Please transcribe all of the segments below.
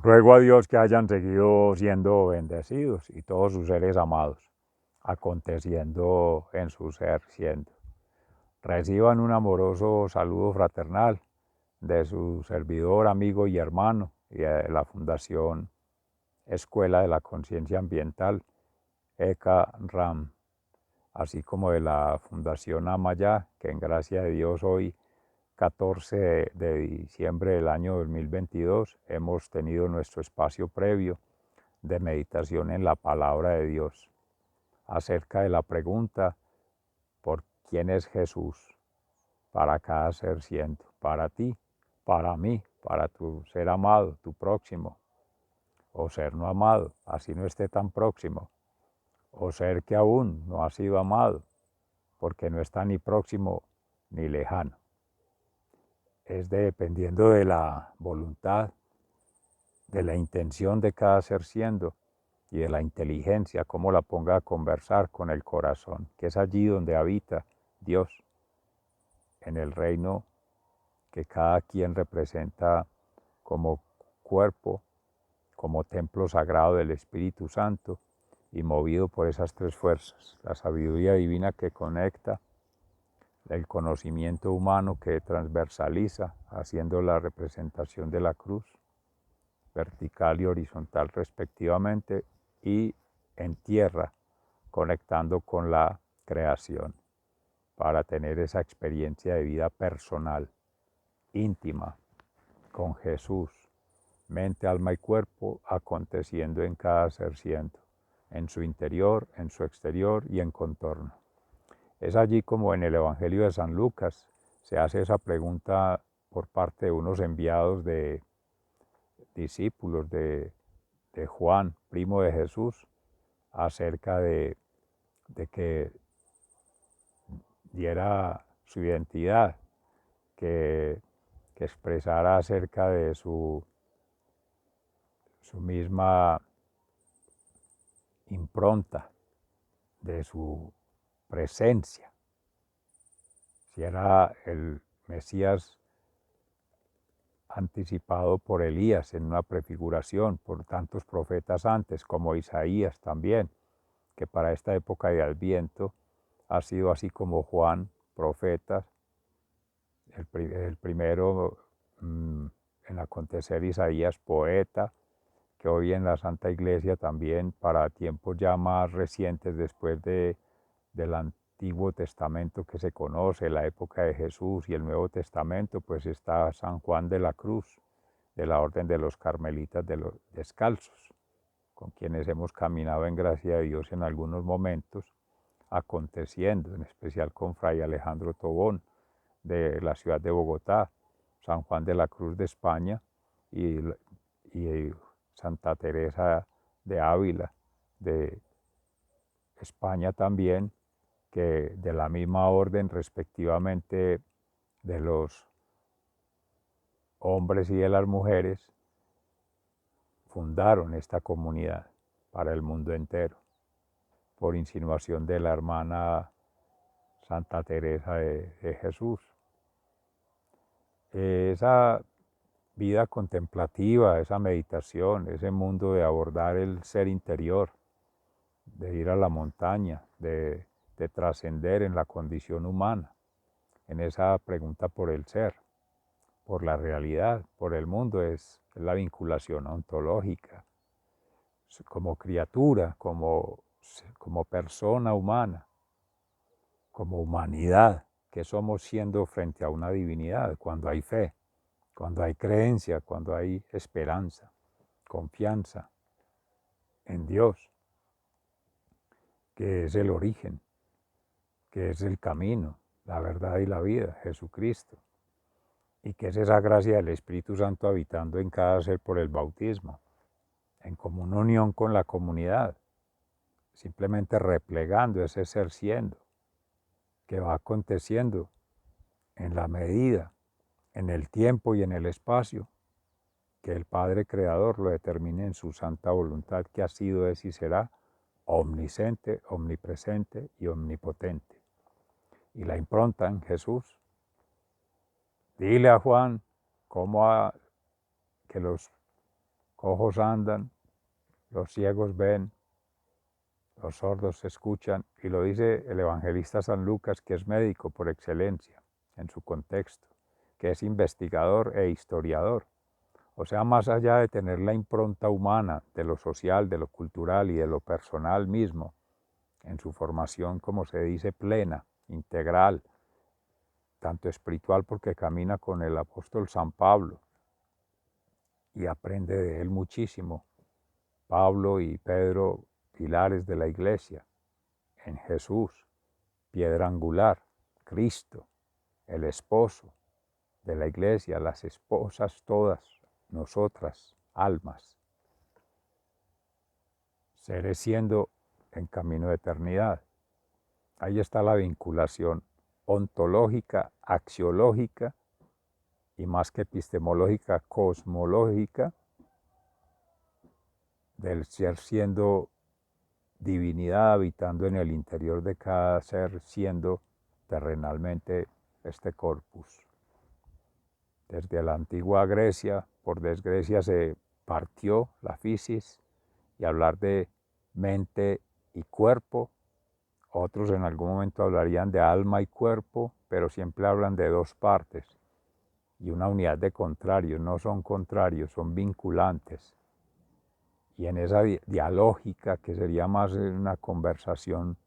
Ruego a Dios que hayan seguido siendo bendecidos y todos sus seres amados, aconteciendo en su ser siendo. Reciban un amoroso saludo fraternal de su servidor, amigo y hermano y de la Fundación Escuela de la Conciencia Ambiental, ECA RAM, así como de la Fundación Amaya, que en gracia de Dios hoy 14 de diciembre del año 2022 hemos tenido nuestro espacio previo de meditación en la palabra de Dios acerca de la pregunta ¿por quién es Jesús para cada ser siendo? Para ti, para mí, para tu ser amado, tu próximo, o ser no amado, así no esté tan próximo, o ser que aún no ha sido amado, porque no está ni próximo ni lejano. Es dependiendo de la voluntad, de la intención de cada ser siendo y de la inteligencia, cómo la ponga a conversar con el corazón, que es allí donde habita Dios, en el reino que cada quien representa como cuerpo, como templo sagrado del Espíritu Santo y movido por esas tres fuerzas, la sabiduría divina que conecta, el conocimiento humano que transversaliza, haciendo la representación de la cruz, vertical y horizontal respectivamente, y en tierra, conectando con la creación, para tener esa experiencia de vida personal, íntima, con Jesús, mente, alma y cuerpo, aconteciendo en cada ser siendo, en su interior, en su exterior y en contorno. Es allí como en el Evangelio de San Lucas se hace esa pregunta por parte de unos enviados de discípulos de Juan, primo de Jesús, acerca de que diera su identidad, que, que expresara acerca de su misma impronta, de su presencia, si era el Mesías anticipado por Elías en una prefiguración, por tantos profetas antes, como Isaías también, que para esta época de Adviento ha sido así como Juan, profeta, el primero en acontecer Isaías, poeta, que hoy en la Santa Iglesia también para tiempos ya más recientes después del Antiguo Testamento que se conoce, la época de Jesús y el Nuevo Testamento, pues está San Juan de la Cruz, de la Orden de los Carmelitas de los Descalzos, con quienes hemos caminado en gracia de Dios en algunos momentos, aconteciendo, en especial con Fray Alejandro Tobón, de la ciudad de Bogotá, San Juan de la Cruz de España y Santa Teresa de Ávila de España también, que de la misma orden respectivamente de los hombres y de las mujeres, fundaron esta comunidad para el mundo entero, por insinuación de la hermana Santa Teresa de Jesús. Esa vida contemplativa, esa meditación, ese mundo de abordar el ser interior, de ir a la montaña, de trascender en la condición humana, en esa pregunta por el ser, por la realidad, por el mundo, es la vinculación ontológica, como criatura, como persona humana, como humanidad, que somos siendo frente a una divinidad, cuando hay fe, cuando hay creencia, cuando hay esperanza, confianza en Dios, que es el origen, que es el camino, la verdad y la vida, Jesucristo, y que es esa gracia del Espíritu Santo habitando en cada ser por el bautismo, en común unión con la comunidad, simplemente replegando ese ser siendo, que va aconteciendo en la medida, en el tiempo y en el espacio, que el Padre Creador lo determine en su santa voluntad, que ha sido, es y será omnisciente, omnipresente y omnipotente. Y la impronta en Jesús. Dile a Juan que los cojos andan, los ciegos ven, los sordos escuchan, y lo dice el evangelista San Lucas, que es médico por excelencia en su contexto, que es investigador e historiador. O sea, más allá de tener la impronta humana, de lo social, de lo cultural y de lo personal mismo, en su formación, como se dice, plena, integral, tanto espiritual porque camina con el apóstol San Pablo y aprende de él muchísimo. Pablo y Pedro, pilares de la iglesia, en Jesús, piedra angular, Cristo, el esposo de la iglesia, las esposas todas, nosotras, almas, seres siendo en camino de eternidad. Ahí está la vinculación ontológica, axiológica y más que epistemológica, cosmológica, del ser siendo divinidad habitando en el interior de cada ser, siendo terrenalmente este corpus. Desde la antigua Grecia, por desgracia, se partió la fisis y hablar de mente y cuerpo. Otros en algún momento hablarían de alma y cuerpo, pero siempre hablan de dos partes y una unidad de contrarios. No son contrarios, son vinculantes. Y en esa dialógica, que sería más una conversación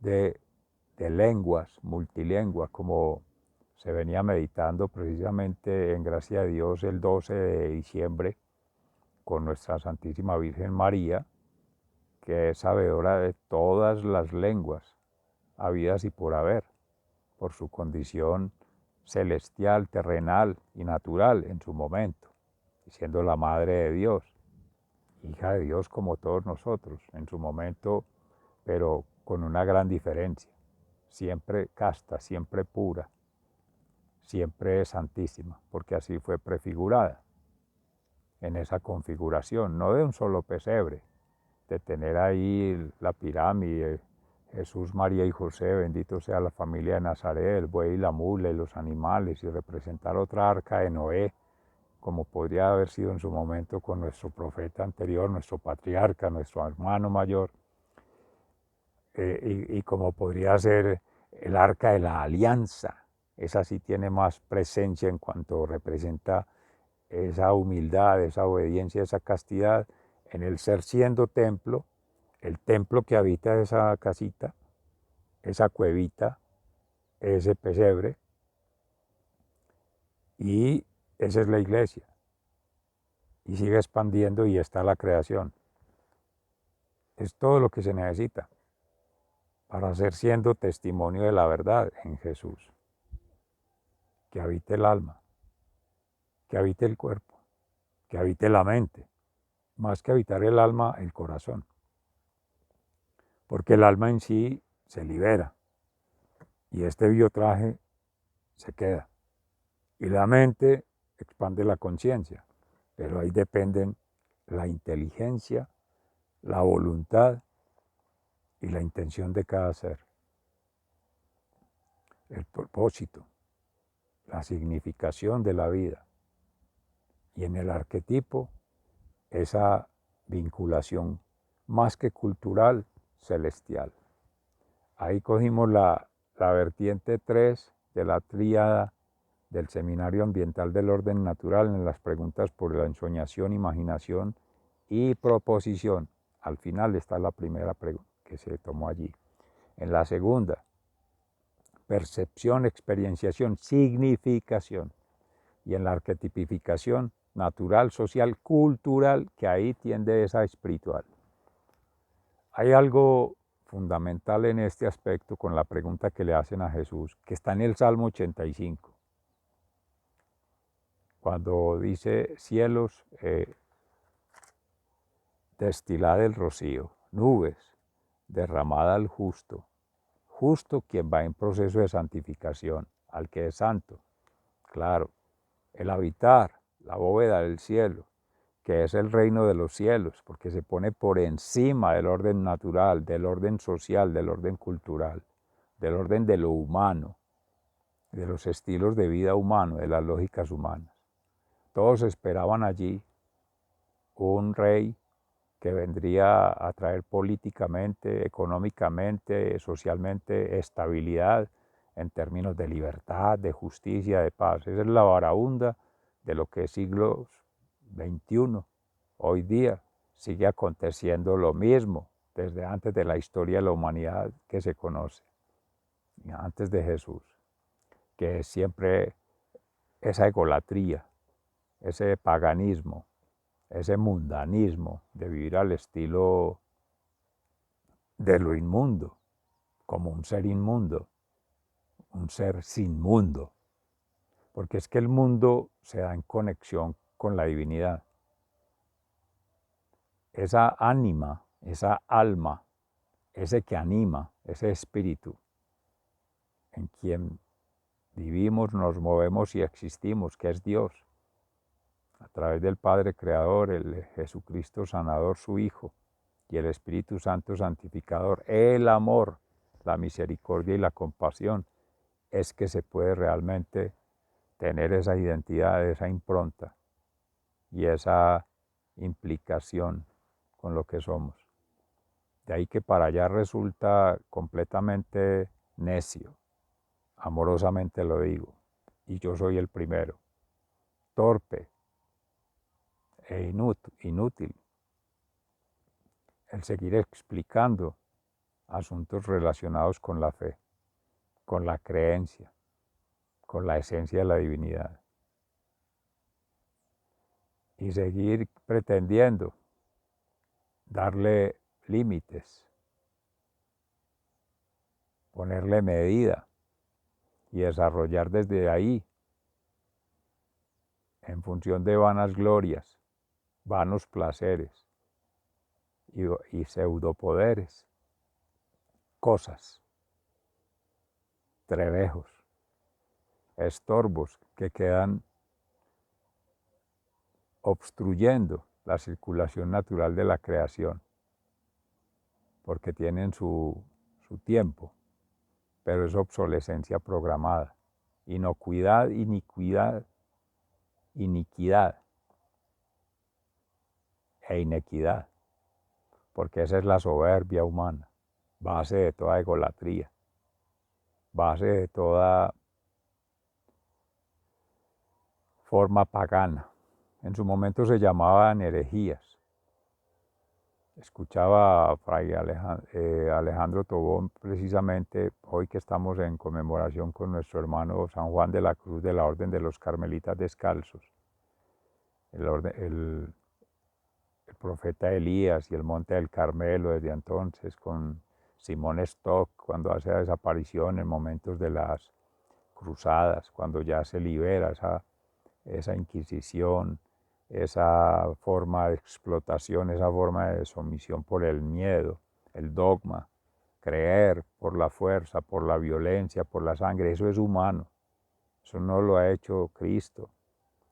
de lenguas, multilingüe, como se venía meditando precisamente en gracia de Dios el 12 de diciembre con nuestra Santísima Virgen María, que es sabedora de todas las lenguas habidas y por haber, por su condición celestial, terrenal y natural en su momento, siendo la Madre de Dios, hija de Dios como todos nosotros en su momento, pero con una gran diferencia, siempre casta, siempre pura, siempre santísima, porque así fue prefigurada en esa configuración, no de un solo pesebre, de tener ahí la pirámide, Jesús, María y José, bendito sea la familia de Nazaret, el buey y la mula y los animales, y representar otra arca de Noé, como podría haber sido en su momento con nuestro profeta anterior, nuestro patriarca, nuestro hermano mayor, y como podría ser el arca de la alianza. Esa sí tiene más presencia en cuanto representa esa humildad, esa obediencia, esa castidad en el ser siendo templo, el templo que habita esa casita, esa cuevita, ese pesebre, y esa es la iglesia. Y sigue expandiendo y está la creación. Es todo lo que se necesita para ser siendo testimonio de la verdad en Jesús. Que habite el alma, que habite el cuerpo, que habite la mente, más que habitar el alma, el corazón. Porque el alma en sí se libera y este biotraje se queda. Y la mente expande la conciencia, pero ahí dependen la inteligencia, la voluntad y la intención de cada ser. El propósito, la significación de la vida. Y en el arquetipo, esa vinculación más que cultural, celestial. Ahí cogimos la vertiente 3 de la tríada del Seminario Ambiental del Orden Natural en las preguntas por la ensoñación, imaginación y proposición. Al final está la primera pregunta que se tomó allí. En la segunda, percepción, experienciación, significación. Y en la arquetipificación, natural, social, cultural, que ahí tiende esa espiritual. Hay algo fundamental en este aspecto con la pregunta que le hacen a Jesús, que está en el Salmo 85. Cuando dice cielos, destilad el rocío, nubes, derramada al justo, justo quien va en proceso de santificación, al que es santo, claro, el habitar, la bóveda del cielo, que es el reino de los cielos, porque se pone por encima del orden natural, del orden social, del orden cultural, del orden de lo humano, de los estilos de vida humano, de las lógicas humanas. Todos esperaban allí un rey que vendría a traer políticamente, económicamente, socialmente estabilidad en términos de libertad, de justicia, de paz. Esa es la varaunda de lo que es siglo XXI. Hoy día sigue aconteciendo lo mismo desde antes de la historia de la humanidad que se conoce, antes de Jesús, que es siempre esa egolatría, ese paganismo, ese mundanismo de vivir al estilo de lo inmundo, como un ser inmundo, un ser sin mundo, porque es que el mundo se da en conexión con la divinidad. Esa ánima, esa alma, ese que anima, ese espíritu en quien vivimos, nos movemos y existimos, que es Dios, a través del Padre Creador, el Jesucristo Sanador, su Hijo, y el Espíritu Santo Santificador, el amor, la misericordia y la compasión, es que se puede realmente tener esa identidad, esa impronta y esa implicación con lo que somos. De ahí que para allá resulta completamente necio, amorosamente lo digo, y yo soy el primero, torpe e inútil el seguir explicando asuntos relacionados con la fe, con la creencia, con la esencia de la divinidad. Y seguir pretendiendo darle límites, ponerle medida y desarrollar desde ahí, en función de vanas glorias, vanos placeres y pseudopoderes, cosas, trebejos, estorbos que quedan obstruyendo la circulación natural de la creación, porque tienen su tiempo, pero es obsolescencia programada, inocuidad, iniquidad e inequidad, porque esa es la soberbia humana, base de toda egolatría, base de toda forma pagana. En su momento se llamaban herejías. Escuchaba a Fray Alejandro Tobón precisamente hoy que estamos en conmemoración con nuestro hermano San Juan de la Cruz de la Orden de los Carmelitas Descalzos, el profeta Elías y el Monte del Carmelo desde entonces, con Simón Stock cuando hace la desaparición en momentos de las cruzadas, cuando ya se libera esa inquisición, esa forma de explotación, esa forma de sumisión por el miedo, el dogma, creer por la fuerza, por la violencia, por la sangre, eso es humano, eso no lo ha hecho Cristo,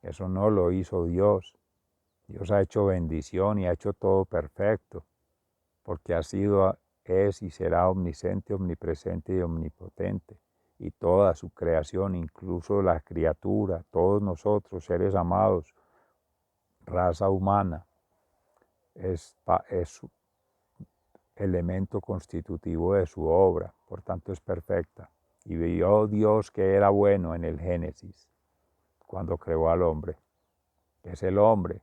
eso no lo hizo Dios. Dios ha hecho bendición y ha hecho todo perfecto, porque ha sido, es y será omnisciente, omnipresente y omnipotente. Y toda su creación, incluso la criatura, todos nosotros, seres amados, raza humana, es elemento constitutivo de su obra, por tanto es perfecta. Y vio Dios que era bueno en el Génesis, cuando creó al hombre. Es el hombre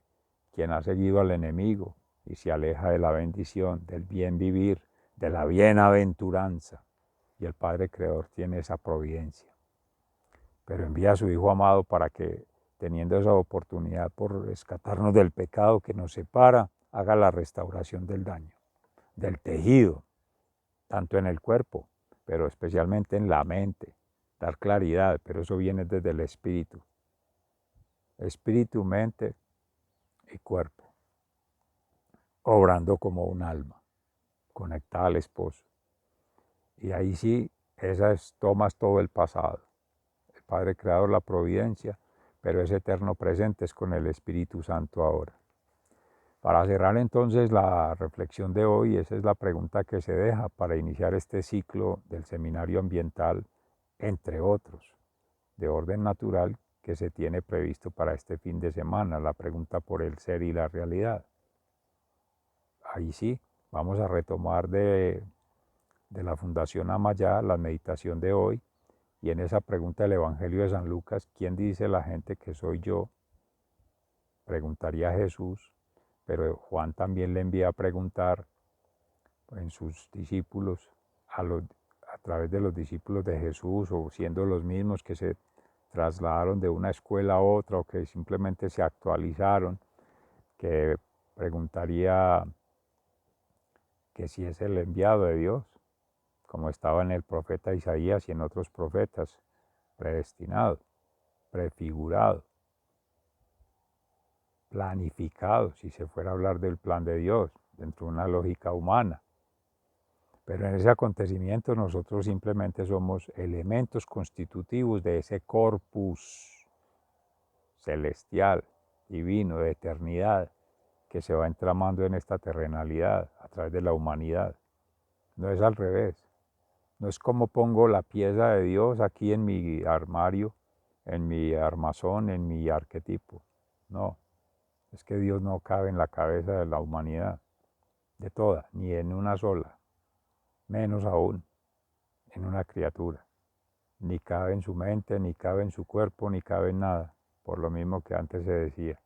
quien ha seguido al enemigo y se aleja de la bendición, del bien vivir, de la bienaventuranza. Y el Padre Creador tiene esa providencia. Pero envía a su Hijo amado para que, teniendo esa oportunidad por rescatarnos del pecado que nos separa, haga la restauración del daño, del tejido, tanto en el cuerpo, pero especialmente en la mente, dar claridad, pero eso viene desde el espíritu. Espíritu, mente y cuerpo, obrando como un alma, conectada al esposo. Y ahí sí, tomas todo el pasado. El Padre Creador, la providencia, pero ese eterno presente es con el Espíritu Santo ahora. Para cerrar entonces la reflexión de hoy, esa es la pregunta que se deja para iniciar este ciclo del seminario ambiental, entre otros, de orden natural, que se tiene previsto para este fin de semana, la pregunta por el ser y la realidad. Ahí sí, vamos a retomar de la Fundación Amayá la meditación de hoy, y en esa pregunta del Evangelio de San Lucas, ¿quién dice la gente que soy yo? Preguntaría Jesús, pero Juan también le envía a preguntar en sus discípulos, a través de los discípulos de Jesús, o siendo los mismos que se trasladaron de una escuela a otra o que simplemente se actualizaron, que preguntaría que si es el enviado de Dios, como estaba en el profeta Isaías y en otros profetas, predestinado, prefigurado, planificado, si se fuera a hablar del plan de Dios, dentro de una lógica humana. Pero en ese acontecimiento nosotros simplemente somos elementos constitutivos de ese corpus celestial, divino, de eternidad, que se va entramando en esta terrenalidad a través de la humanidad. No es al revés. No es como pongo la pieza de Dios aquí en mi armario, en mi armazón, en mi arquetipo. No, es que Dios no cabe en la cabeza de la humanidad, de toda, ni en una sola, menos aún en una criatura. Ni cabe en su mente, ni cabe en su cuerpo, ni cabe en nada, por lo mismo que antes se decía.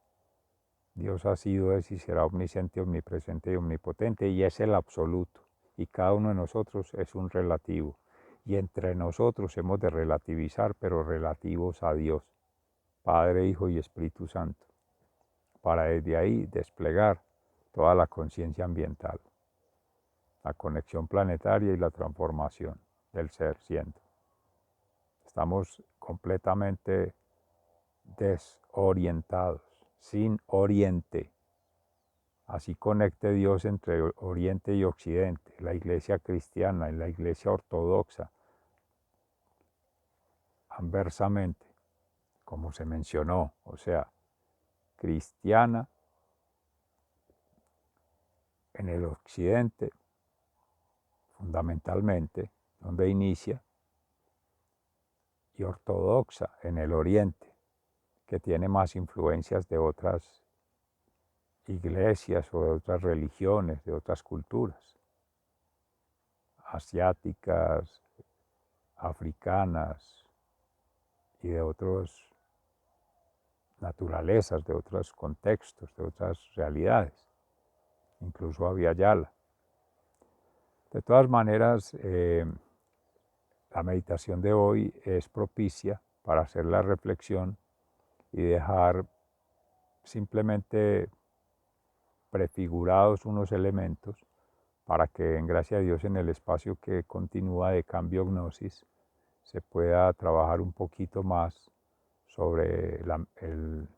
Dios ha sido, es y será omnisciente, omnipresente y omnipotente, y es el absoluto, y cada uno de nosotros es un relativo, y entre nosotros hemos de relativizar, pero relativos a Dios, Padre, Hijo y Espíritu Santo, para desde ahí desplegar toda la conciencia ambiental, la conexión planetaria y la transformación del ser siendo. Estamos completamente desorientados, sin oriente. Así conecte Dios entre Oriente y Occidente, la iglesia cristiana y la iglesia ortodoxa, anversamente, como se mencionó, o sea, cristiana en el Occidente, fundamentalmente, donde inicia, y ortodoxa en el Oriente, que tiene más influencias de otras iglesias o de otras religiones, de otras culturas, asiáticas, africanas y de otras naturalezas, de otros contextos, de otras realidades, incluso Abya-yala. De todas maneras, la meditación de hoy es propicia para hacer la reflexión y dejar simplemente prefigurados unos elementos para que, en gracia de Dios, en el espacio que continúa de cambio gnosis, se pueda trabajar un poquito más sobre el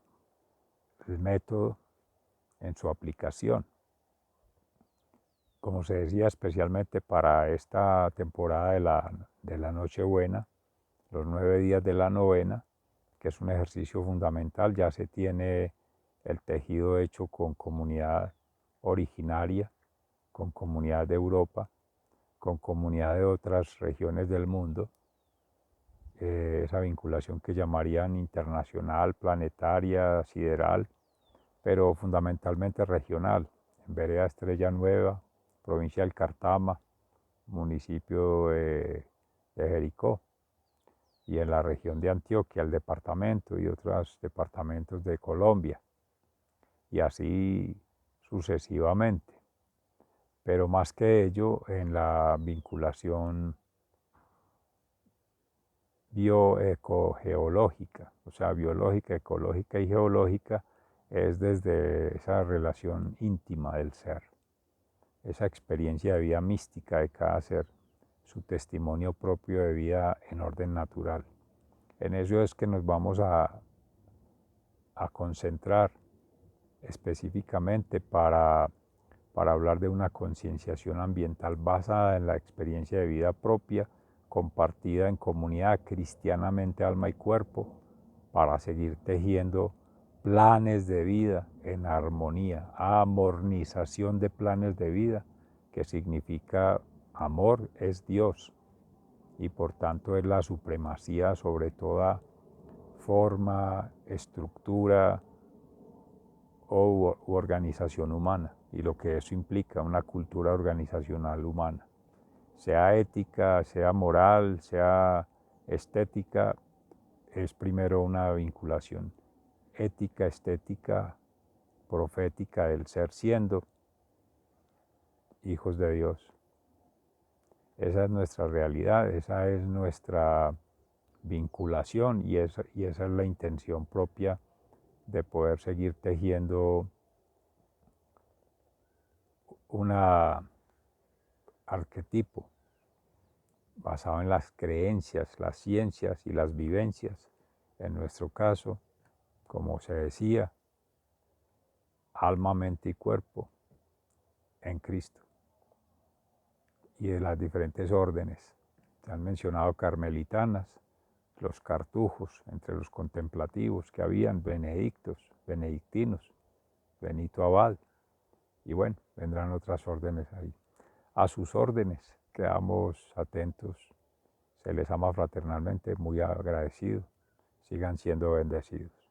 método en su aplicación. Como se decía, especialmente para esta temporada de la Nochebuena, los 9 días de la novena, que es un ejercicio fundamental, ya se tiene el tejido hecho con comunidad originaria, con comunidad de Europa, con comunidad de otras regiones del mundo, esa vinculación que llamarían internacional, planetaria, sideral, pero fundamentalmente regional, en Vereda Estrella Nueva, provincia del Cartama, municipio de Jericó, y en la región de Antioquia, el departamento y otros departamentos de Colombia, y así sucesivamente. Pero más que ello, en la vinculación bioecogeológica, o sea, biológica, ecológica y geológica, es desde esa relación íntima del ser, esa experiencia de vida mística de cada ser, su testimonio propio de vida en orden natural. En eso es que nos vamos a concentrar específicamente para hablar de una concienciación ambiental basada en la experiencia de vida propia, compartida en comunidad cristianamente alma y cuerpo, para seguir tejiendo planes de vida en armonía, amornización de planes de vida, que significa amor es Dios y por tanto es la supremacía sobre toda forma, estructura u organización humana, y lo que eso implica, una cultura organizacional humana, sea ética, sea moral, sea estética, es primero una vinculación ética, estética, profética del ser siendo hijos de Dios. Esa es nuestra realidad, esa es nuestra vinculación y esa es la intención propia de poder seguir tejiendo un arquetipo basado en las creencias, las ciencias y las vivencias. En nuestro caso, como se decía, alma, mente y cuerpo en Cristo. Y de las diferentes órdenes. Se han mencionado carmelitanas, los cartujos, entre los contemplativos que habían, benedictos, benedictinos, Benito Abad, y bueno, vendrán otras órdenes ahí. A sus órdenes quedamos atentos, se les ama fraternalmente, muy agradecidos, sigan siendo bendecidos.